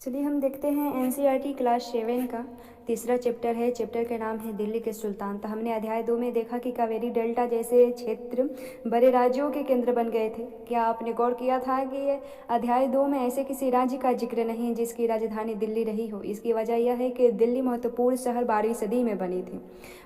चलिए हम देखते हैं एनसीईआरटी क्लास 7 का तीसरा चैप्टर है। चैप्टर का नाम है दिल्ली के सुल्तान। तो हमने अध्याय 2 में देखा कि कावेरी डेल्टा जैसे क्षेत्र बड़े राज्यों के केंद्र बन गए थे। क्या आपने गौर किया था कि अध्याय 2 में ऐसे किसी राज्य का जिक्र नहीं जिसकी राजधानी दिल्ली रही हो? इसकी वजह यह है कि दिल्ली महत्वपूर्ण शहर 12वीं सदी में बनी थी।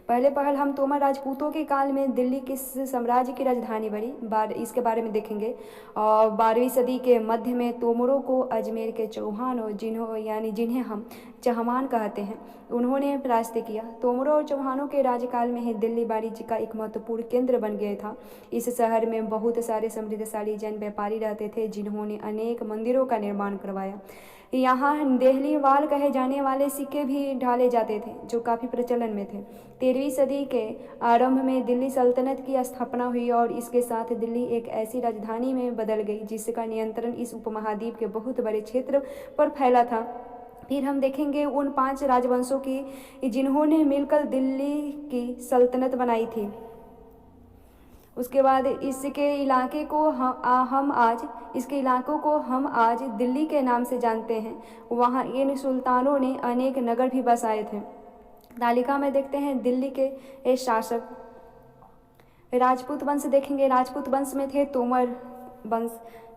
पहले पहल हम तोमर राजपूतों के काल में दिल्ली किस साम्राज्य की राजधानी बनी, इसके बारे में देखेंगे। और 12वीं सदी के मध्य में तोमरों को अजमेर के चौहानों जिन्हें हम चहमान कहते हैं, उन्होंने परास्त किया। तोमरों और चौहानों के राज्यकाल में ही दिल्ली वाणिज्य का एक महत्वपूर्ण केंद्र बन गया था। इस शहर में बहुत सारे समृद्धशाली जैन व्यापारी रहते थे जिन्होंने अनेक मंदिरों का निर्माण करवाया। यहाँ देहली वाल कहे जाने वाले सिक्के भी ढाले जाते थे जो काफ़ी प्रचलन में थे। 13वीं सदी के आरंभ में दिल्ली सल्तनत की स्थापना हुई और इसके साथ दिल्ली एक ऐसी राजधानी में बदल गई जिसका नियंत्रण इस उपमहाद्वीप के बहुत बड़े क्षेत्र पर फैला था। फिर हम देखेंगे उन 5 राजवंशों की जिन्होंने मिलकर दिल्ली की सल्तनत बनाई थी। उसके बाद इसके इलाकों को हम आज दिल्ली के नाम से जानते हैं। वहाँ इन सुल्तानों ने अनेक नगर भी बसाए थे। तालिका में देखते हैं दिल्ली के शासक। राजपूत वंश देखेंगे। राजपूत वंश में थे तोमर वंश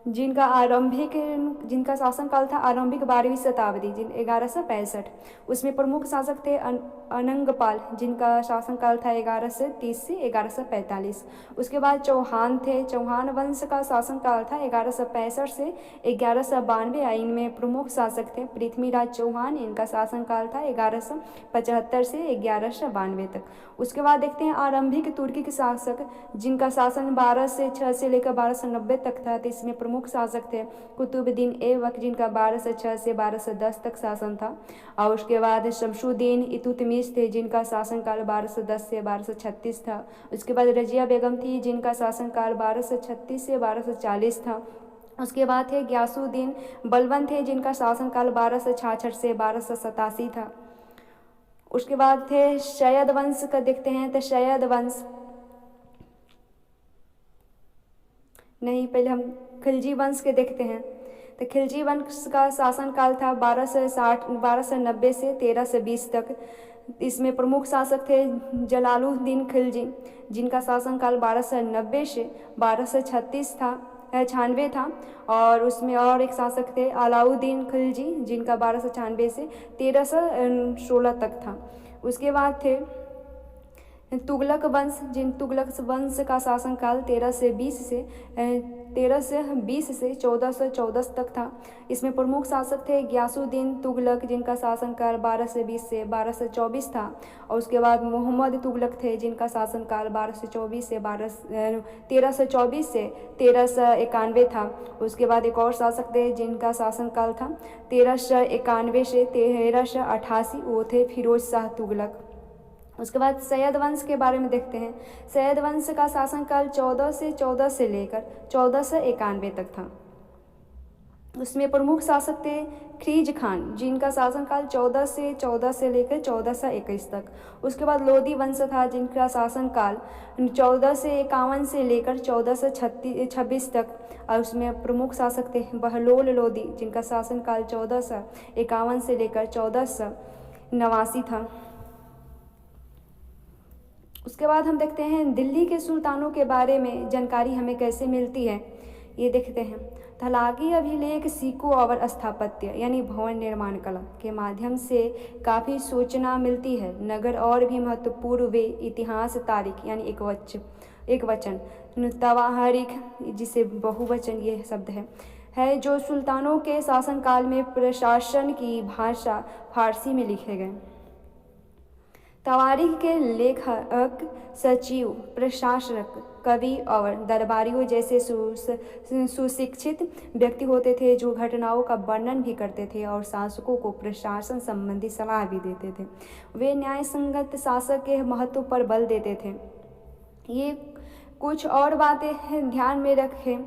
जिनका शासनकाल था आरंभिक 12वीं शताब्दी 1165। उसमें प्रमुख शासक थे अनंगपाल जिनका शासनकाल था 1130 से 1145। उसके बाद चौहान थे। चौहान वंश का शासनकाल था 1165 से 1192। इनमें प्रमुख शासक थे पृथ्वीराज चौहान। इनका शासनकाल था 1175 से 1192 तक। उसके बाद देखते हैं आरंभिक तुर्की के शासक जिनका शासन 1206 से लेकर 1290 तक था। तो इसमें प्रमुख शासक थे कुतुबुद्दीन ऐबक जिनका 1206 से 1210 तक शासन था। और उसके बाद शमशुद्दीन इल्तुतमिश थे जिनका शासनकाल 1210 से 1236 था। उसके बाद रजिया बेगम थी जिनका शासनकाल 1236 से 1240 था। उसके बाद थे गयासुद्दीन बलबन थे जिनका शासनकाल 1266 से 1287 था। उसके बाद थे शयद वंश का देखते हैं। तो शयद वंश नहीं, पहले हम खिलजी वंश के देखते हैं। तो खिलजी वंश का शासनकाल था 1290 से 1320 तक। इसमें प्रमुख शासक थे जलालुद्दीन खिलजी जिनका शासनकाल 1290 से 1236 था 96 था। और उसमें और एक शासक थे अलाउद्दीन खिलजी जिनका 1296 से 1316 तक था। उसके बाद थे तुगलक वंश का शासनकाल 1320 से 1414 तक था। इसमें प्रमुख शासक थे गयासुद्दीन तुगलक जिनका शासनकाल 1220 से 1224 था। और उसके बाद मोहम्मद तुगलक थे जिनका शासनकाल 1324 से 1391 था। उसके बाद एक और शासक थे जिनका शासनकाल था 1391 से 1388। वो थे फिरोज शाह तुगलक। उसके बाद सैयद वंश के बारे में देखते हैं। सैयद वंश का शासनकाल 1414 से लेकर 1491 तक था। उसमें प्रमुख शासक थे खीज खान जिनका शासनकाल 1414 से लेकर 1421 तक। उसके बाद लोदी वंश था जिनका शासनकाल 1451 से लेकर 1426 तक। और उसमें प्रमुख शासक थे बहलोल लोदी जिनका शासनकाल 1451 से लेकर 1489 था। उसके बाद हम देखते हैं दिल्ली के सुल्तानों के बारे में जानकारी हमें कैसे मिलती है, ये देखते हैं। थलागी अभिलेख सिक्कों और स्थापत्य यानी भवन निर्माण कला के माध्यम से काफ़ी सूचना मिलती है। नगर और भी महत्वपूर्ण वे इतिहास तारीख यानी एक वचन तवारीख जिसे बहुवचन ये शब्द है जो सुल्तानों के शासनकाल में प्रशासन की भाषा फारसी में लिखे गए। तवारीख के लेखक सचिव प्रशासक कवि और दरबारियों जैसे सुशिक्षित व्यक्ति होते थे जो घटनाओं का वर्णन भी करते थे और शासकों को प्रशासन संबंधी सलाह भी देते थे। वे न्यायसंगत शासक के महत्व पर बल देते थे। ये कुछ और बातें ध्यान में रखें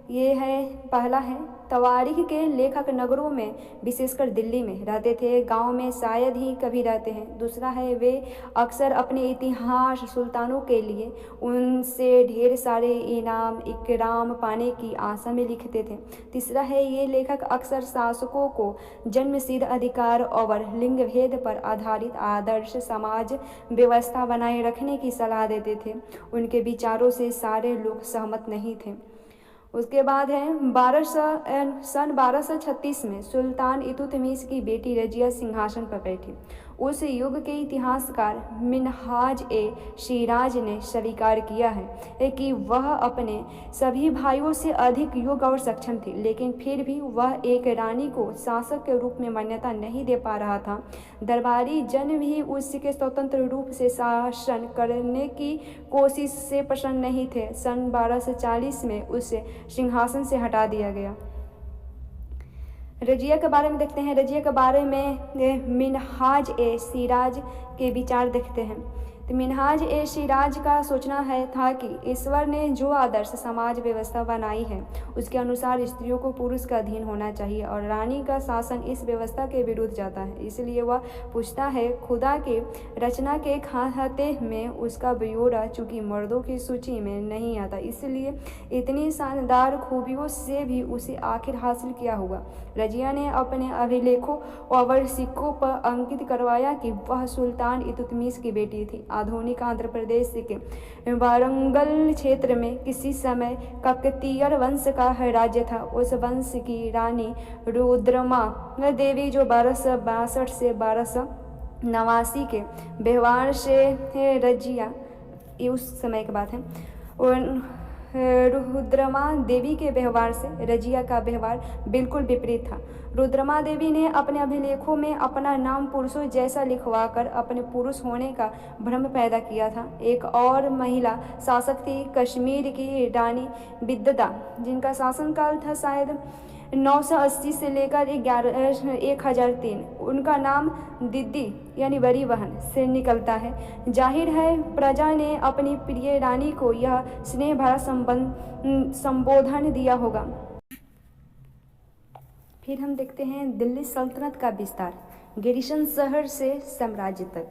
ये है पहला है, तवारीख के लेखक नगरों में विशेषकर दिल्ली में रहते थे, गांव में शायद ही कभी रहते हैं। दूसरा है, वे अक्सर अपने इतिहास सुल्तानों के लिए उनसे ढेर सारे इनाम इकराम पाने की आशा में लिखते थे। तीसरा है, ये लेखक अक्सर शासकों को जन्मसिद्ध अधिकार और लिंग भेद पर आधारित आदर्श समाज व्यवस्था बनाए रखने की सलाह देते थे। उनके विचारों से सारे लोग सहमत नहीं थे। उसके बाद है सन 1236 में सुल्तान इल्तुतमिश की बेटी रजिया सिंहासन पर बैठी। उस युग के इतिहासकार मिन्हाज ए शिराज ने स्वीकार किया है कि वह अपने सभी भाइयों से अधिक योग्य और सक्षम थी, लेकिन फिर भी वह एक रानी को शासक के रूप में मान्यता नहीं दे पा रहा था। दरबारी जन भी उसके स्वतंत्र रूप से शासन करने की कोशिश से प्रसन्न नहीं थे। सन 1240 में उसे सिंहासन से हटा दिया गया। रजिया के बारे में देखते हैं। रजिया के बारे में मिन्हाज ए सिराज के विचार देखते हैं। तो मिन्हाज ए सिराज का सोचना था कि ईश्वर ने जो आदर्श समाज व्यवस्था बनाई है उसके अनुसार स्त्रियों को पुरुष का अधीन होना चाहिए और रानी का शासन इस व्यवस्था के विरुद्ध जाता है। इसलिए वह पूछता है, खुदा के रचना के खाते में उसका ब्यौरा चूंकि मर्दों की सूची में नहीं आता, इसलिए इतनी शानदार खूबियों से भी उसे आखिर हासिल किया हुआ। रजिया ने अपने अभिलेखों और सिक्कों पर अंकित करवाया कि वह सुल्तान इल्तुतमिश की बेटी थी। आधुनिक आंध्र प्रदेश के वारंगल क्षेत्र में किसी समय काकतीय वंश का राज्य था। उस वंश की रानी रुद्रमा देवी, जो 1262 से 1289 के व्यवहार से रजिया, ये उस समय की बात है, रुद्रमा देवी के व्यवहार से रजिया का व्यवहार बिल्कुल विपरीत था। रुद्रमा देवी ने अपने अभिलेखों में अपना नाम पुरुषों जैसा लिखवाकर अपने पुरुष होने का भ्रम पैदा किया था। एक और महिला शासक थी, कश्मीर की रानी बिद्दा, जिनका शासनकाल था शायद 980 से लेकर 1003। उनका नाम दीदी यानी बड़ी बहन से निकलता है। जाहिर है प्रजा ने अपनी प्रिय रानी को यह स्नेह भरा संबोधन दिया होगा। फिर हम देखते हैं दिल्ली सल्तनत का विस्तार, गिरिशन शहर से साम्राज्य तक।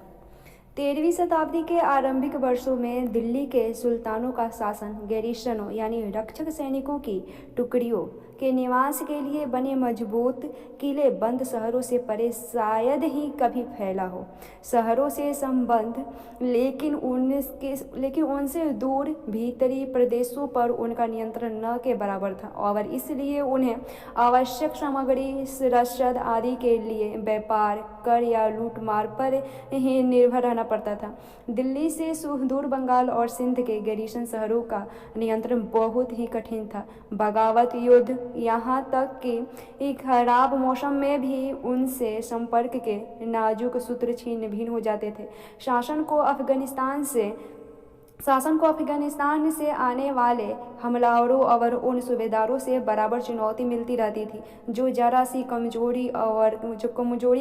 13वीं शताब्दी के आरंभिक वर्षों में दिल्ली के सुल्तानों का शासन गैरिसनों यानी रक्षक सैनिकों की टुकड़ियों के निवास के लिए बने मजबूत किले बंद शहरों से परे शायद ही कभी फैला हो। शहरों से संबंध लेकिन उनसे दूर भीतरी प्रदेशों पर उनका नियंत्रण न के बराबर था और इसलिए उन्हें आवश्यक सामग्री, रसद आदि के लिए व्यापार, कर या लूटमार पर ही निर्भर रहना पड़ता था। दिल्ली से सुदूर बंगाल और सिंध के गैरिसन शहरों का नियंत्रण बहुत ही कठिन था। बगावत, युद्ध, यहाँ तक कि खराब मौसम में भी उनसे संपर्क के नाजुक सूत्र छीन भिन्न हो जाते थे। शासन को अफगानिस्तान से आने वाले हमलावरों और उन सूबेदारों से बराबर चुनौती मिलती रहती थी, जो जरा सी कमजोरी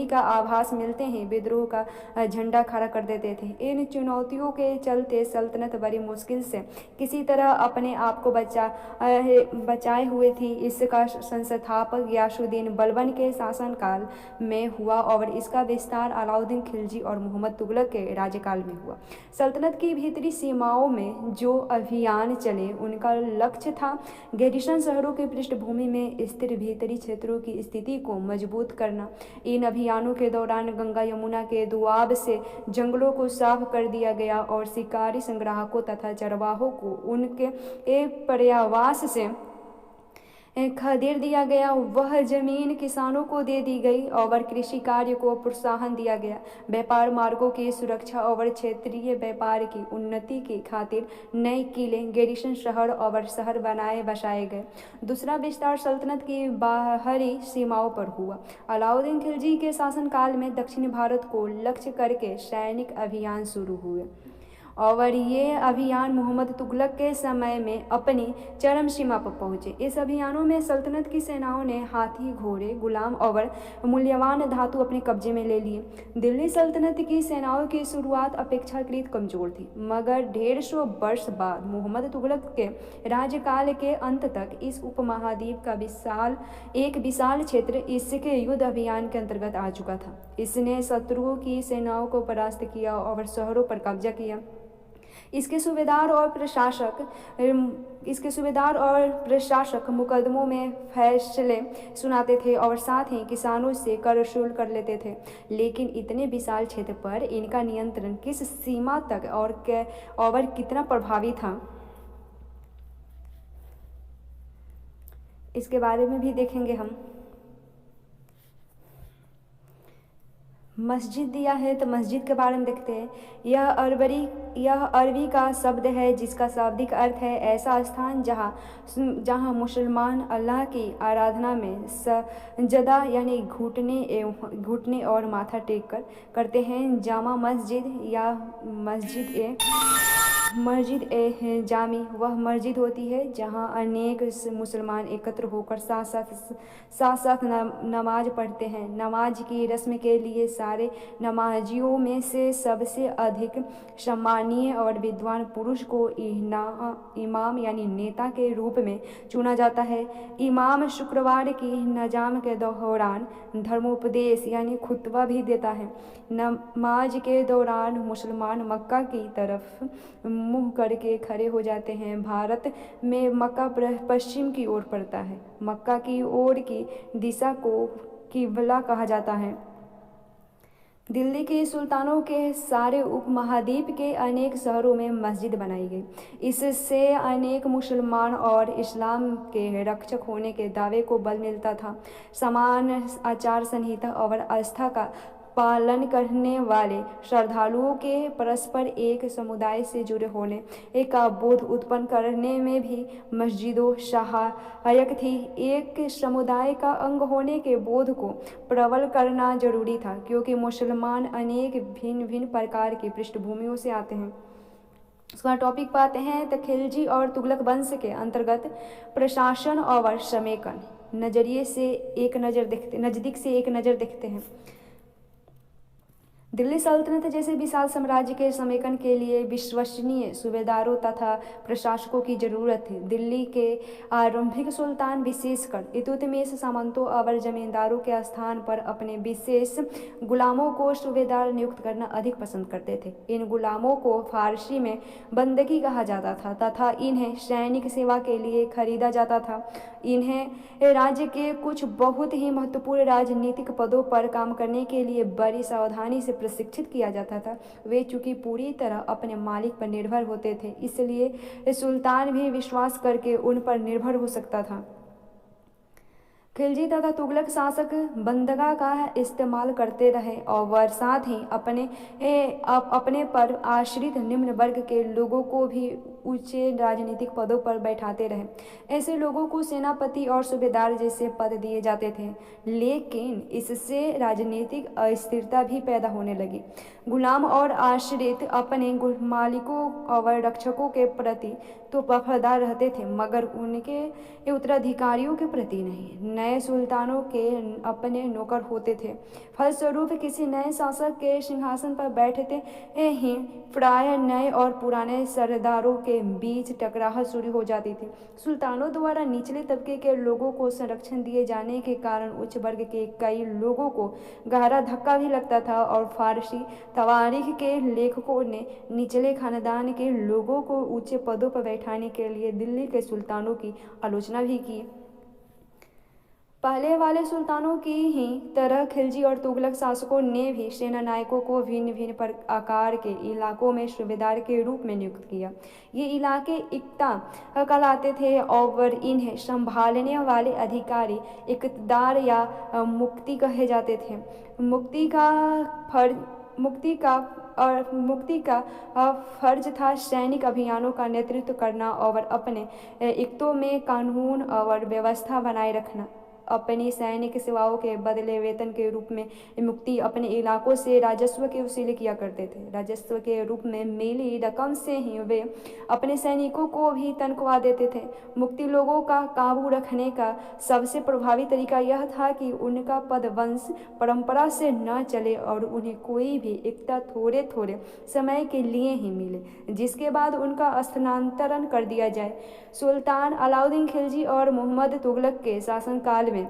का आभास मिलते ही विद्रोह का झंडा खड़ा कर देते थे। इन चुनौतियों के चलते सल्तनत बड़ी मुश्किल से किसी तरह अपने आप को बचाए हुए थी। इसका संस्थापक गयासुद्दीन बलबन के शासनकाल में हुआ और इसका विस्तार अलाउद्दीन खिलजी और मोहम्मद तुगलक के राज्यकाल में हुआ। सल्तनत की भीतरी सीमाओं में जो अभियान चले उनका लक्ष्य था गैरिसन शहरों की पृष्ठभूमि में स्थिर भीतरी क्षेत्रों की स्थिति को मजबूत करना। इन अभियानों के दौरान गंगा यमुना के दुआब से जंगलों को साफ कर दिया गया और शिकारी संग्राहकों तथा चरवाहों को उनके पर्यावास से खदेड़ दिया गया। वह जमीन किसानों को दे दी गई और कृषि कार्य को प्रोत्साहन दिया गया। व्यापार मार्गों की सुरक्षा और क्षेत्रीय व्यापार की उन्नति की खातिर नए किले, गैरिसन शहर और शहर बसाए गए। दूसरा विस्तार सल्तनत की बाहरी सीमाओं पर हुआ। अलाउद्दीन खिलजी के शासनकाल में दक्षिण भारत को लक्ष्य करके सैनिक अभियान शुरू हुए। और ये अभियान मोहम्मद तुगलक के समय में अपनी चरम सीमा पर पहुँचे। इस अभियानों में सल्तनत की सेनाओं ने हाथी, घोड़े, गुलाम और मूल्यवान धातु अपने कब्जे में ले लिए। दिल्ली सल्तनत की सेनाओं की शुरुआत अपेक्षाकृत कमजोर थी, मगर 150 वर्ष बाद मोहम्मद तुगलक के राज्यकाल के अंत तक इस उपमहाद्वीप का एक विशाल क्षेत्र इसके युद्ध अभियान के अंतर्गत आ चुका था। इसने शत्रुओं की सेनाओं को परास्त किया और शहरों पर कब्जा किया। इसके सूबेदार और प्रशासक मुकदमों में फैसले सुनाते थे और साथ ही किसानों से कर वसूल कर लेते थे। लेकिन इतने विशाल क्षेत्र पर इनका नियंत्रण किस सीमा तक और कितना प्रभावी था, इसके बारे में भी देखेंगे हम। मस्जिद दिया है तो मस्जिद के बारे में देखते हैं। यह अरबी का शब्द है जिसका शाब्दिक अर्थ है ऐसा स्थान जहाँ मुसलमान अल्लाह की आराधना में सजदा यानी घुटने और माथा टेक कर करते हैं। जामा मस्जिद या मस्जिद ए जामी वह मस्जिद होती है जहाँ अनेक मुसलमान एकत्र होकर साथ साथ नमाज पढ़ते हैं। नमाज की रस्म के लिए सारे नमाजियों में से सबसे अधिक सम्मानीय और विद्वान पुरुष को इमाम यानी नेता के रूप में चुना जाता है। इमाम शुक्रवार की नजाम के दौरान धर्मोपदेश यानी खुतबा भी देता है। नमाज के दौरान मुसलमान मक्का की तरफ मुंह करके खड़े हो जाते हैं। भारत में मक्का पश्चिम की ओर पड़ता है। मक्का की ओर की दिशा को किबला कहा जाता है। दिल्ली के सुल्तानों के सारे उपमहाद्वीप के अनेक शहरों में मस्जिद बनाई गई। इससे अनेक मुसलमान और इस्लाम के रक्षक होने के दावे को बल मिलता था। समान आचार संहिता और आस्था का पालन करने वाले श्रद्धालुओं के परस्पर एक समुदाय से जुड़े होने का बोध उत्पन्न करने में भी मस्जिदों सहायक थी। एक समुदाय का अंग होने के बोध को प्रबल करना जरूरी था, क्योंकि मुसलमान अनेक भिन्न भिन्न प्रकार की पृष्ठभूमियों से आते हैं। उसका टॉपिक पाते हैं तो खिलजी और तुगलक वंश के अंतर्गत प्रशासन और समेकन नज़रिए से नज़दीक से एक नज़र देखते हैं। दिल्ली सल्तनत जैसे विशाल साम्राज्य के समेकन के लिए विश्वसनीय सूबेदारों तथा प्रशासकों की जरूरत थी। दिल्ली के आरंभिक सुल्तान विशेषकर इल्तुतमिश सामंतों और जमींदारों के स्थान पर अपने विशेष गुलामों को सूबेदार नियुक्त करना अधिक पसंद करते थे। इन गुलामों को फारसी में बंदगी कहा जाता था तथा इन्हें सैनिक सेवा के लिए खरीदा जाता था। इन्हें राज्य के कुछ बहुत ही महत्वपूर्ण राजनीतिक पदों पर काम करने के लिए बड़ी सावधानी से प्रशिक्षित किया जाता था। वे चूंकि पूरी तरह अपने मालिक पर निर्भर होते थे, इसलिए सुल्तान भी विश्वास करके उन पर निर्भर हो सकता था। खिलजी तथा तुगलक शासक बंदगा का इस्तेमाल करते रहे और साथ ही अपने पर आश्रित निम्न वर्ग के लोगों को भी ऊंचे राजनीतिक पदों पर बैठाते रहे। ऐसे लोगों को सेनापति और सूबेदार जैसे पद दिए जाते थे, लेकिन इससे राजनीतिक अस्थिरता भी पैदा होने लगी। गुलाम और आश्रित अपने मालिकों और रक्षकों के प्रति तो वफादार रहते थे, मगर उनके उत्तराधिकारियों के प्रति नहीं। नए सुल्तानों के अपने नौकर होते थे। फलस्वरूप किसी नए शासक के सिंहासन पर बैठते ही प्राय नए और पुराने सरदारों के बीच टकराहट शुरू हो जाती थी। सुल्तानों द्वारा निचले तबके के लोगों को संरक्षण दिए जाने के कारण उच्च वर्ग के कई लोगों को गहरा धक्का भी लगता था और फारसी तवारीख के लेखकों ने निचले खानदान के लोगों को ऊंचे पदों पर बैठाने के लिए दिल्ली के सुल्तानों की आलोचना भी की। पहले वाले सुल्तानों की ही तरह खिलजी और तुगलक शासकों ने भी सेनानायकों को भिन्न भिन्न आकार के इलाकों में सूबेदार के रूप में नियुक्त किया। ये इलाके इक्ता कहलाते थे और इन्हें संभालने वाले अधिकारी इकतदार या मुक्ति कहे जाते थे। मुक्ति का फर्ज था सैनिक अभियानों का नेतृत्व करना और अपने इक्तों में कानून और व्यवस्था बनाए रखना। अपनी सैनिक सेवाओं के बदले वेतन के रूप में मुक्ति अपने इलाकों से राजस्व के वसूली किया करते थे। राजस्व के रूप में मिली रकम से ही वे अपने सैनिकों को भी तनख्वाह देते थे। मुक्ति लोगों का काबू रखने का सबसे प्रभावी तरीका यह था कि उनका पद वंश परंपरा से न चले और उन्हें कोई भी एकता थोड़े थोड़े समय के लिए ही मिले, जिसके बाद उनका स्थानांतरण कर दिया जाए। सुल्तान अलाउद्दीन खिलजी और मोहम्मद तुगलक के शासनकाल में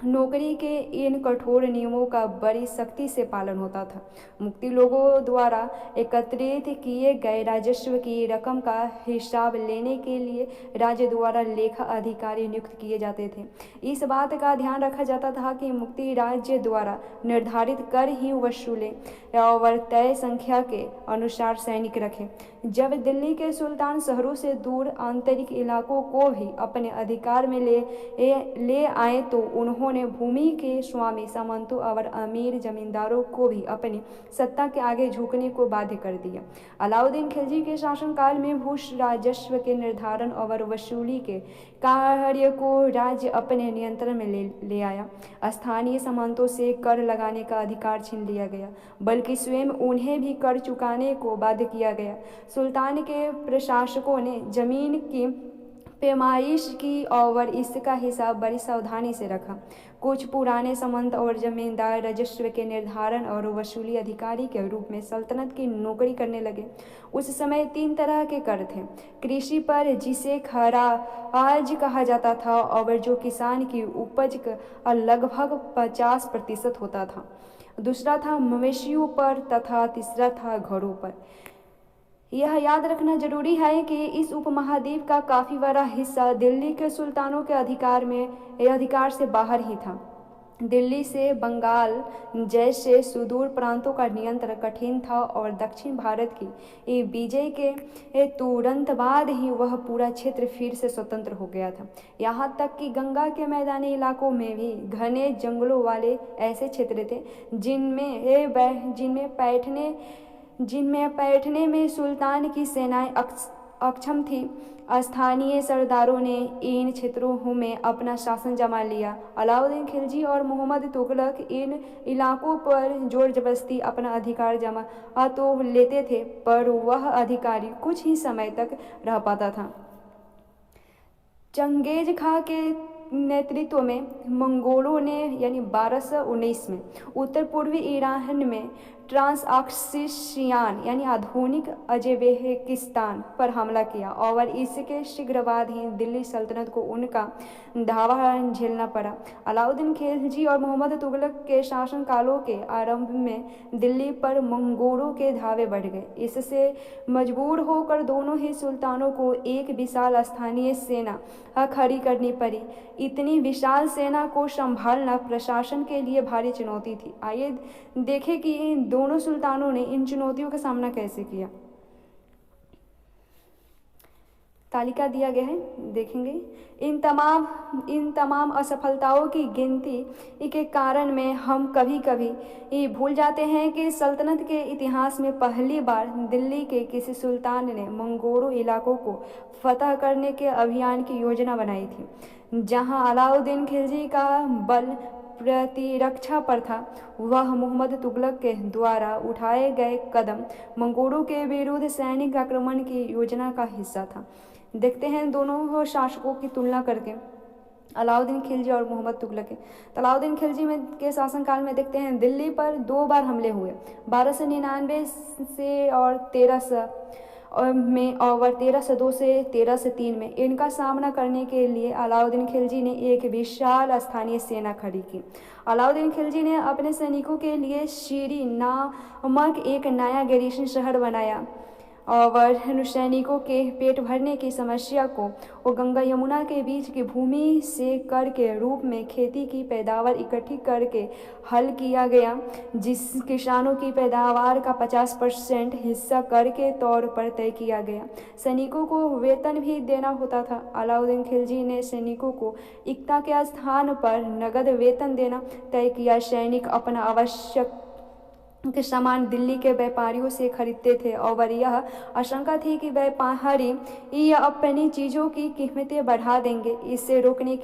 नौकरी के इन कठोर नियमों का बड़ी सख्ती से पालन होता था। मुक्ति लोगों द्वारा एकत्रित किए गए राजस्व की रकम का हिसाब लेने के लिए राज्य द्वारा लेखा अधिकारी नियुक्त किए जाते थे। इस बात का ध्यान रखा जाता था कि मुक्ति राज्य द्वारा निर्धारित कर ही वसूले और तय संख्या के अनुसार सैनिक रखे। जब दिल्ली के सुल्तान शहरों से दूर आंतरिक इलाकों को भी अपने अधिकार में ले आए तो उन्होंने भूमि के स्वामी सामंतों और अमीर जमींदारों को भी अपनी सत्ता के आगे झुकने को बाध्य कर दिया। अलाउद्दीन खिलजी के शासनकाल में भू राजस्व के निर्धारण और वसूली के कार्य को राज्य अपने नियंत्रण में ले आया। स्थानीय सामंतों से कर लगाने का अधिकार छीन लिया गया, बल्कि स्वयं उन्हें भी कर चुकाने को बाध्य किया गया। सुल्तान के प्रशासकों ने जमीन की पैमाइश की और इसका हिसाब बड़ी सावधानी से रखा। कुछ पुराने सामंत और जमींदार राजस्व के निर्धारण और वसूली अधिकारी के रूप में सल्तनत की नौकरी करने लगे। उस समय 3 तरह के कर थे। कृषि पर, जिसे खराज कहा जाता था और जो किसान की उपज का लगभग 50% होता था। दूसरा था मवेशियों पर तथा तीसरा था घरों पर। यह याद रखना जरूरी है कि इस उपमहाद्वीप का काफ़ी बड़ा हिस्सा दिल्ली के सुल्तानों के अधिकार से बाहर ही था। दिल्ली से बंगाल जैसे सुदूर प्रांतों का नियंत्रण कठिन था और दक्षिण भारत की विजय के तुरंत बाद ही वह पूरा क्षेत्र फिर से स्वतंत्र हो गया था। यहाँ तक कि गंगा के मैदानी इलाकों में भी घने जंगलों वाले ऐसे क्षेत्र थे जिनमें बैठने में सुल्तान की सेनाएं अक्षम थी। स्थानीय सरदारों ने इन क्षेत्रों में अपना शासन जमा लिया। अलाउद्दीन खिलजी और मोहम्मद तुगलक इन इलाकों पर जोर जबरदस्ती अपना अधिकार जमा तो लेते थे, पर वह अधिकारी कुछ ही समय तक रह पाता था। चंगेज खां के नेतृत्व में मंगोलों ने 1219 में उत्तर पूर्वी ईरान में ट्रांसऑक्सिशियान आधुनिक अज़ेरबैजान पर हमला किया और इसके शीघ्र बाद ही दिल्ली सल्तनत को उनका दावा झेलना पड़ा। अलाउद्दीन खिलजी और मोहम्मद तुगलक के शासनकालों के आरंभ में दिल्ली पर मंगोलों के धावे बढ़ गए। इससे मजबूर होकर दोनों ही सुल्तानों को एक विशाल स्थानीय सेना खड़ी करनी पड़ी। इतनी विशाल सेना को संभालना प्रशासन के लिए भारी चुनौती थी। आइए देखें कि इन दोनों सुल्तानों ने इन चुनौतियों का सामना कैसे किया। तालिका दिया गया है, देखेंगे। इन तमाम असफलताओं की गिनती के कारण में हम कभी कभी भूल जाते हैं कि सल्तनत के इतिहास में पहली बार दिल्ली के किसी सुल्तान ने मंगोलों इलाकों को फतह करने के अभियान की योजना बनाई थी। जहां अलाउद्दीन खिलजी का बल प्रतिरक्षा पर था, वह मोहम्मद तुगलक के द्वारा उठाए गए कदम मंगोलों के विरुद्ध सैनिक आक्रमण की योजना का हिस्सा था। देखते हैं दोनों शासकों की तुलना करके, अलाउद्दीन खिलजी और मोहम्मद तुगलक के। अलाउद्दीन खिलजी के शासनकाल में देखते हैं दिल्ली पर 2 बार हमले हुए, 1299 से और 1302 से 1303 में। इनका सामना करने के लिए अलाउद्दीन खिलजी ने एक विशाल स्थानीय सेना खड़ी की। अलाउद्दीन खिलजी ने अपने सैनिकों के लिए शीरी नामक एक नया गैरीसन शहर बनाया और सैनिकों के पेट भरने की समस्या को गंगा यमुना के बीच की भूमि से कर के रूप में खेती की पैदावार इकट्ठी करके हल किया गया, जिस किसानों की पैदावार का 50% हिस्सा कर के तौर पर तय किया गया। सैनिकों को वेतन भी देना होता था। अलाउद्दीन खिलजी ने सैनिकों को एकता के स्थान पर नगद वेतन देना तय किया। सैनिक अपना आवश्यक के सामान दिल्ली के व्यापारियों से खरीदते थे और यह आशंका थी कि व्यापारी ये अपनी चीज़ों की कीमतें बढ़ा देंगे। इसके रुकने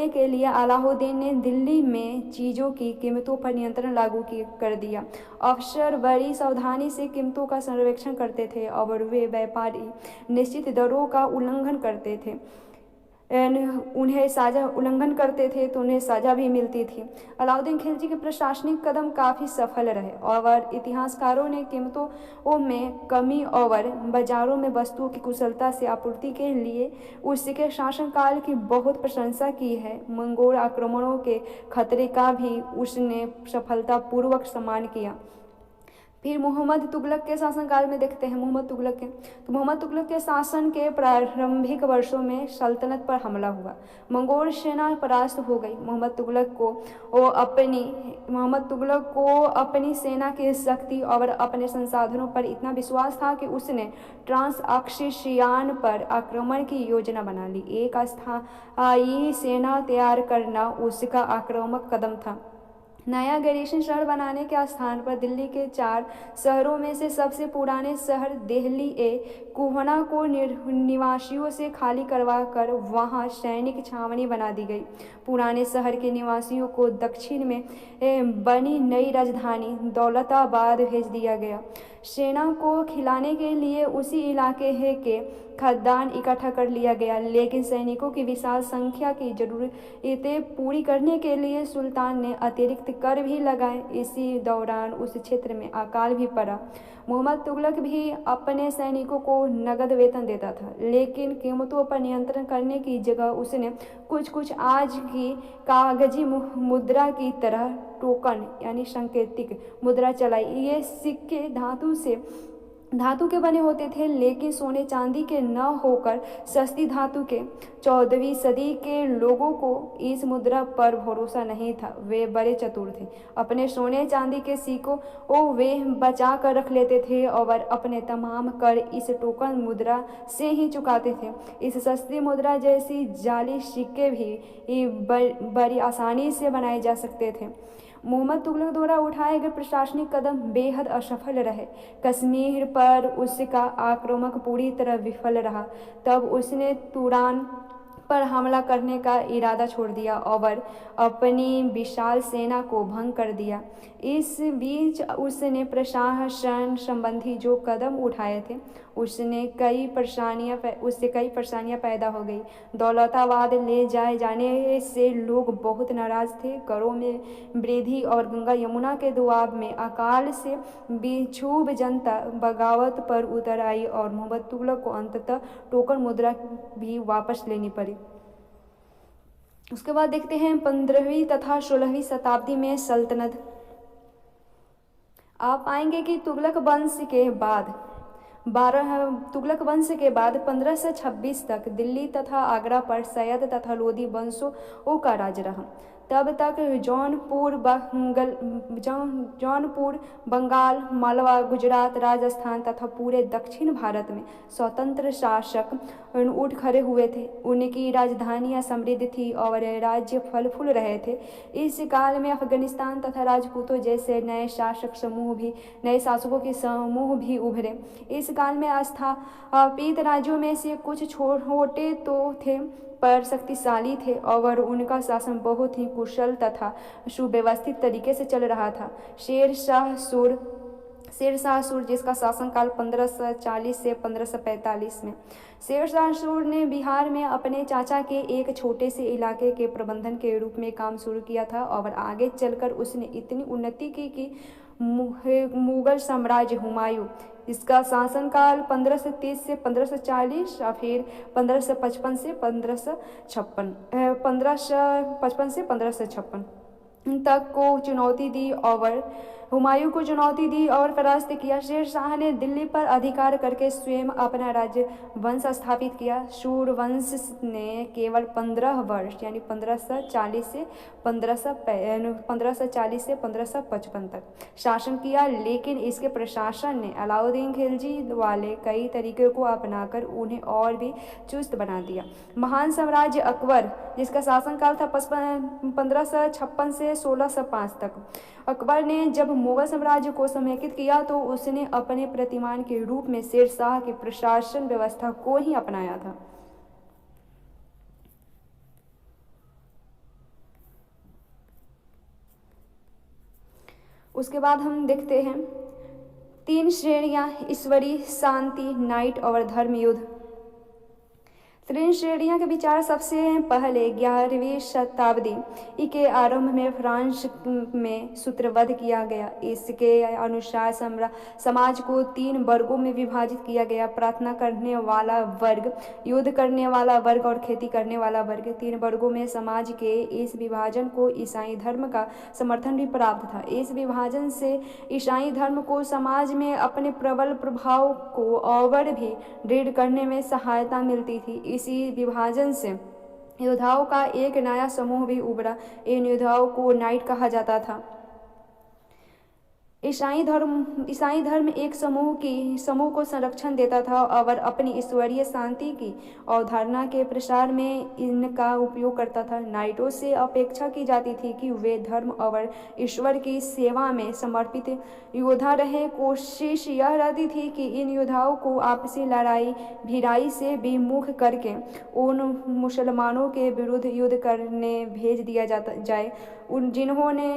के लिए अलाउद्दीन ने दिल्ली में चीज़ों की कीमतों पर नियंत्रण लागू कर दिया। अफसर बड़ी सावधानी से कीमतों का सर्वेक्षण करते थे और वे व्यापारी निश्चित दरों का उल्लंघन करते थे तो उन्हें सजा भी मिलती थी। अलाउद्दीन खिलजी के प्रशासनिक कदम काफ़ी सफल रहे और इतिहासकारों ने कीमतों में कमी और बाजारों में वस्तुओं की कुशलता से आपूर्ति के लिए उसके शासनकाल की बहुत प्रशंसा की है। मंगोल आक्रमणों के खतरे का भी उसने सफलतापूर्वक सामना किया। फिर मोहम्मद तुगलक के शासनकाल में देखते हैं मोहम्मद तुगलक के शासन के प्रारंभिक वर्षों में सल्तनत पर हमला हुआ। मंगोल सेना परास्त हो गई। मोहम्मद तुगलक को अपनी सेना की शक्ति और अपने संसाधनों पर इतना विश्वास था कि उसने ट्रांसऑक्शियान पर आक्रमण की योजना बना ली। एक अस्थायी सेना तैयार करना उसका आक्रामक कदम था। नया गैरीसन शहर बनाने के स्थान पर दिल्ली के 4 शहरों में से सबसे पुराने शहर देहली कुहना को निवासियों से खाली करवाकर वहां सैनिक छावनी बना दी गई। पुराने शहर के निवासियों को दक्षिण में बनी नई राजधानी दौलताबाद भेज दिया गया। सेना को खिलाने के लिए उसी इलाके के खाद्यान्न इकट्ठा कर लिया गया, लेकिन सैनिकों की विशाल संख्या की जरूरतें पूरी करने के लिए सुल्तान ने अतिरिक्त कर भी लगाए। इसी दौरान उस क्षेत्र में अकाल भी पड़ा। मोहम्मद तुगलक भी अपने सैनिकों को नगद वेतन देता था, लेकिन कीमतों पर नियंत्रण करने की जगह उसने कुछ आज की कागजी मुद्रा की तरह टोकन यानी सांकेतिक मुद्रा चलाई। ये सिक्के धातु के बने होते थे, लेकिन सोने चांदी के न होकर सस्ती धातु के। 14वीं सदी के लोगों को इस मुद्रा पर भरोसा नहीं था। वे बड़े चतुर थे। अपने सोने चांदी के सिक्कों को वे बचा कर रख लेते थे और अपने तमाम कर इस टोकन मुद्रा से ही चुकाते थे। इस सस्ती मुद्रा जैसी जाली सिक्के भी बड़ी आसानी से बनाए जा सकते थे। मोहम्मद तुगलक द्वारा उठाए गए प्रशासनिक कदम बेहद असफल रहे। कश्मीर पर उसका आक्रामक पूरी तरह विफल रहा। तब उसने तुरान पर हमला करने का इरादा छोड़ दिया और अपनी विशाल सेना को भंग कर दिया। इस बीच उसने प्रशासन संबंधी जो कदम उठाए थे उससे कई परेशानियां पैदा हो गई। दौलताबाद ले जाए जाने से लोग बहुत नाराज थे। करों में वृद्धि और गंगा यमुना के दुआब में अकाल से बेछूब जनता बगावत पर उतर आई और मोहम्मद तुगलक को अंततः टोकन मुद्रा भी वापस लेनी पड़ी। उसके बाद देखते हैं 15वीं तथा 16वीं शताब्दी में सल्तनत। आप पाएंगे कि तुगलक वंश के बाद 1526 तक दिल्ली तथा आगरा पर सैयद तथा लोधी वंशों का राज रहा। तब तक जौनपुर, बंगाल, मालवा, गुजरात, राजस्थान तथा पूरे दक्षिण भारत में स्वतंत्र शासक उठ खड़े हुए थे। उनकी राजधानियां समृद्ध थी और राज्य फल फूल रहे थे। इस काल में अफगानिस्तान तथा राजपूतों जैसे नए शासकों के समूह भी उभरे। इस काल में स्थापित राज्यों में से कुछ छोटे तो थे पर शक्तिशाली थे और उनका शासन बहुत ही कुशल तथा सुव्यवस्थित तरीके से चल रहा था। शेर शाह सूर जिसका शासनकाल 1540 से 1545 में। शेर शाह सूर ने बिहार में अपने चाचा के एक छोटे से इलाके के प्रबंधन के रूप में काम शुरू किया था और आगे चलकर उसने इतनी उन्नति की कि मुगल साम्राज्य हुमायूं, इसका शासनकाल 1530 से 1540 या फिर 1555 से 1556 तक को चुनौती दी और हुमायूं को चुनौती दी और परास्त किया। शेर शाह ने दिल्ली पर अधिकार करके स्वयं अपना राज्य वंश स्थापित किया। सूर्यवंश ने केवल 15 वर्ष यानी 1540 से 1555 तक शासन किया, लेकिन इसके प्रशासन ने अलाउद्दीन खिलजी वाले कई तरीकों को अपनाकर उन्हें और भी चुस्त बना दिया। महान साम्राज्य अकबर, जिसका शासनकाल था 1556 से 1605 तक, अकबर ने जब मुगल साम्राज्य को समेकित किया तो उसने अपने प्रतिमान के रूप में शेर शाह की प्रशासन व्यवस्था को ही अपनाया था। उसके बाद हम देखते हैं 3 श्रेणियां: ईश्वरी, शांति, नाइट और धर्म युद्ध। 3 श्रेणियों के विचार सबसे पहले 11वीं शताब्दी के आरंभ में फ्रांस में सूत्रबद्ध किया गया। इसके अनुसार समाज को 3 वर्गों में विभाजित किया गया: प्रार्थना करने वाला वर्ग, युद्ध करने वाला वर्ग और खेती करने वाला वर्ग। 3 वर्गों में समाज के इस विभाजन को ईसाई धर्म का समर्थन भी प्राप्त था। इस विभाजन से ईसाई धर्म को समाज में अपने प्रबल प्रभाव को और भी दृढ़ करने में सहायता मिलती थी। इसी विभाजन से योद्धाओं का एक नया समूह भी उभरा। इन योद्धाओं को नाइट कहा जाता था। ईसाई धर्म एक समूह को संरक्षण देता था और अपनी ईश्वरीय शांति की अवधारणा के प्रसार में इनका उपयोग करता था। नाइटों से अपेक्षा की जाती थी कि वे धर्म और ईश्वर की सेवा में समर्पित योद्धा रहे। कोशिश यह रहती थी कि इन योद्धाओं को आपसी लड़ाई भिड़ाई से विमुख करके उन मुसलमानों के विरुद्ध युद्ध करने भेज दिया जाए जिन्होंने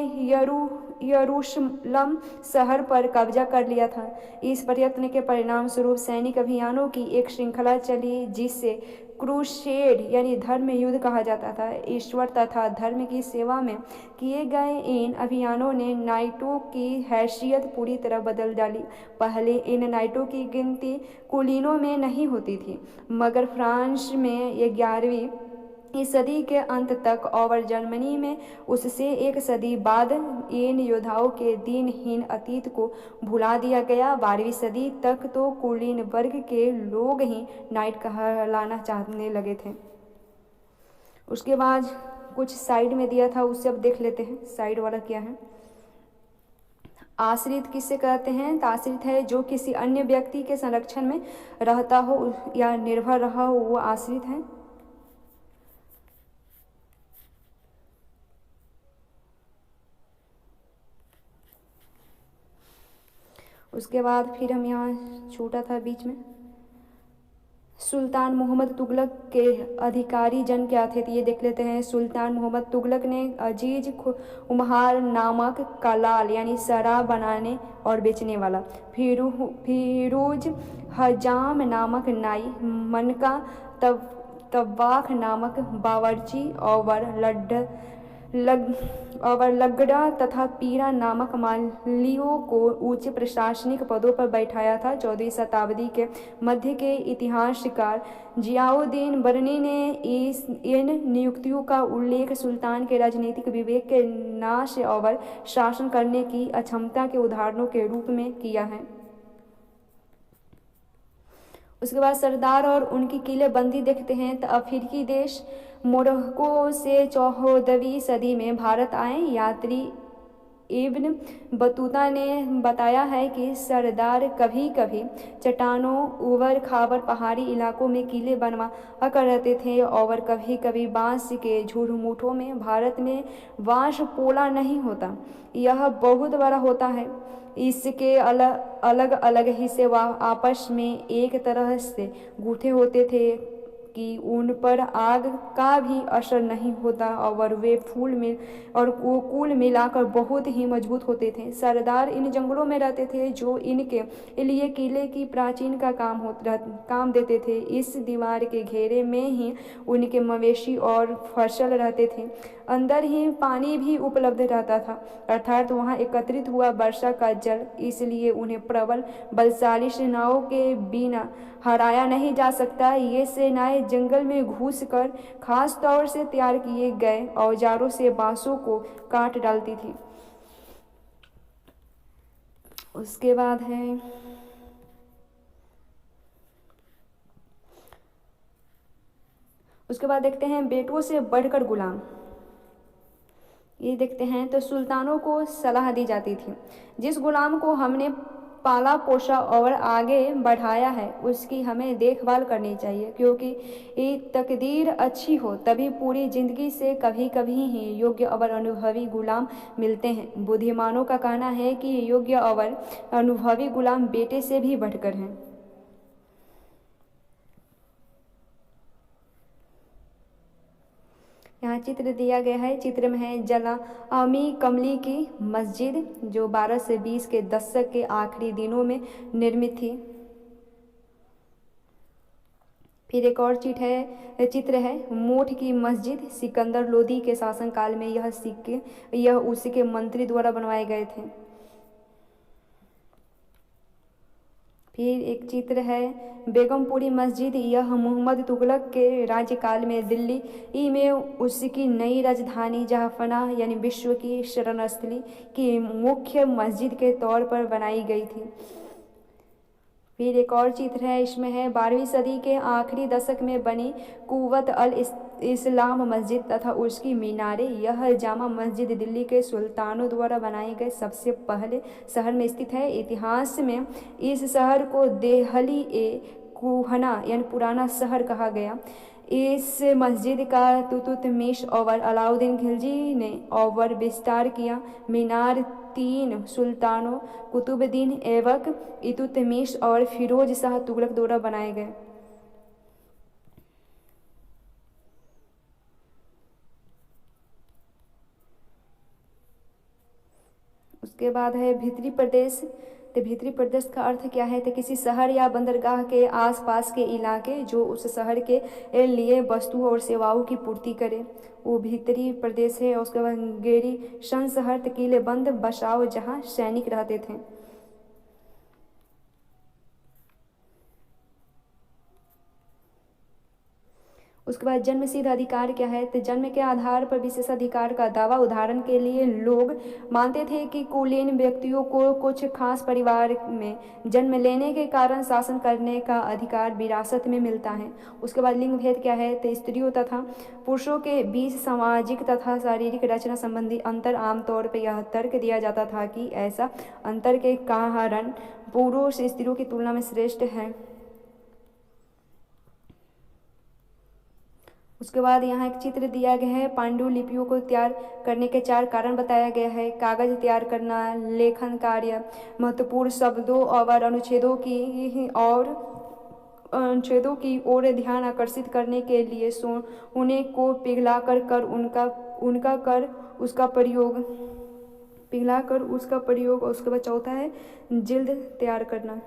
यरूशलम शहर पर कब्जा कर लिया था। इस प्रयत्न के परिणाम स्वरूप सैनिक अभियानों की एक श्रृंखला चली, जिससे क्रूसेड यानी धर्म युद्ध कहा जाता था। ईश्वर तथा धर्म की सेवा में किए गए इन अभियानों ने नाइटों की हैसियत पूरी तरह बदल डाली। पहले इन नाइटों की गिनती कुलीनों में नहीं होती थी, मगर फ्रांस में 11वीं इस सदी के अंत तक और जर्मनी में उससे एक सदी बाद इन योद्धाओं के दीनहीन अतीत को भुला दिया गया। 12वीं सदी तक तो कुलीन वर्ग के लोग ही नाइट कहलाना चाहने लगे थे। उसके बाद कुछ साइड में दिया था, उससे अब देख लेते हैं साइड वाला क्या है। आश्रित किससे कहते हैं? तो आश्रित है जो किसी अन्य व्यक्ति के संरक्षण में रहता हो या निर्भर रहा हो, वो आश्रित है। उसके बाद फिर हम यहाँ छूटा था बीच में, सुल्तान मोहम्मद तुगलक के अधिकारी जन क्या थे, तो ये देख लेते हैं। सुल्तान मोहम्मद तुगलक ने अजीज उमहार नामक कलाल यानी शराब बनाने और बेचने वाला, फिरोज हजाम नामक नाई, मनका तवाख नामक बावर्ची और लगड़ा तथा पीरा नामक मालियों को उच्च प्रशासनिक पदों पर बैठाया था। 14वीं शताब्दी के मध्य के इतिहासकार जियाउद्दीन बरनी ने इन नियुक्तियों का उल्लेख सुल्तान के राजनीतिक विवेक के नाश और शासन करने की अक्षमता के उदाहरणों के रूप में किया है। उसके बाद सरदार और उनकी किलेबंदी देखते हैं। तो अफ्रीकी देश मोरक्को से 14वीं सदी में भारत आए यात्री इब्न बतूता ने बताया है कि सरदार कभी कभी चट्टानों, उबड़ खाबड़ पहाड़ी इलाकों में किले बनवा कर रहते थे और कभी कभी बांस के झुरमुटों में। भारत में बांस पोला नहीं होता, यह बहुत बड़ा होता है। इसके अलग अलग हिस्से आपस में एक तरह से गूंथे होते थे कि उन पर आग का भी असर नहीं होता और वे कुल मिलाकर बहुत ही मजबूत होते थे। सरदार इन जंगलों में रहते थे जो इनके लिए किले की प्राचीन का काम देते थे। इस दीवार के घेरे में ही उनके मवेशी और फसल रहते थे। अंदर ही पानी भी उपलब्ध रहता था, अर्थात वहाँ एकत्रित हुआ वर्षा का जल, इसलिए उन्हें प्रबल बलशाली सेनाओं के बिना हराया नहीं जा सकता। ये सेनाएं जंगल में घुसकर खास तौर से तैयार किए गए औजारों से बांसों को काट डालती थी। उसके बाद है उसके बाद देखते हैं बेटों से बढ़कर गुलाम। ये देखते हैं तो सुल्तानों को सलाह दी जाती थी, जिस गुलाम को हमने पाला पोसा और आगे बढ़ाया है उसकी हमें देखभाल करनी चाहिए, क्योंकि ये तकदीर अच्छी हो तभी पूरी जिंदगी से कभी कभी ही योग्य और अनुभवी गुलाम मिलते हैं। बुद्धिमानों का कहना है कि योग्य और अनुभवी गुलाम बेटे से भी बढ़कर हैं। यहाँ चित्र दिया गया है, चित्र में है जलामी कमली की मस्जिद जो 12 से 20 के दशक के आखिरी दिनों में निर्मित थी। फिर एक और चित्र है मोठ की मस्जिद, सिकंदर लोदी के शासनकाल में यह उसके मंत्री द्वारा बनवाए गए थे। फिर एक चित्र है बेगमपुरी मस्जिद, यह मोहम्मद तुगलक के राज्यकाल में दिल्ली में उसकी नई राजधानी जहांपनाह यानी विश्व की शरणस्थली की मुख्य मस्जिद के तौर पर बनाई गई थी। फिर एक और चित्र है, इसमें है 12वीं सदी के आखिरी दशक में बनी कुव्वत अल इस्लाम मस्जिद तथा उसकी मीनारें। यह जामा मस्जिद दिल्ली के सुल्तानों द्वारा बनाए गए सबसे पहले शहर में स्थित है। इतिहास में इस शहर को देहली ए कुहना यानी पुराना शहर कहा गया। इस मस्जिद का तुतमिश और अलाउद्दीन खिलजी ने और विस्तार किया। मीनार 3 सुल्तानों कुतुबुद्दीन ऐबक, इल्तुतमिश और फिरोज शाह तुगलक द्वारा बनाए गए। उसके बाद है भीतरी प्रदेश। तो भीतरी प्रदेश का अर्थ क्या है, तो किसी शहर या बंदरगाह के आसपास के इलाके जो उस शहर के लिए वस्तुओं और सेवाओं की पूर्ति करे, वो भीतरी प्रदेश है। और उसके बाद गैरीसन शहर, तो किलेबंद बसाव जहाँ सैनिक रहते थे। उसके बाद जन्मसिद्ध अधिकार क्या है, तो जन्म के आधार पर विशेषाधिकार का दावा। उदाहरण के लिए लोग मानते थे कि कुलीन व्यक्तियों को कुछ खास परिवार में जन्म लेने के कारण शासन करने का अधिकार विरासत में मिलता है। उसके बाद लिंग भेद क्या है, तो स्त्रियों तथा पुरुषों के बीच सामाजिक तथा शारीरिक रचना संबंधी अंतर। आमतौर पर यह तर्क दिया जाता था कि ऐसा अंतर के कारण पुरुष स्त्रियों की तुलना में श्रेष्ठ है। उसके बाद यहाँ एक चित्र दिया गया है, पांडुलिपियों को तैयार करने के 4 कारण बताया गया है। कागज तैयार करना, लेखन कार्य, महत्वपूर्ण शब्दों और अनुच्छेदों की ओर ध्यान आकर्षित करने के लिए सोने को पिघलाकर उसका प्रयोग। उसके बाद चौथा है जिल्द तैयार करना।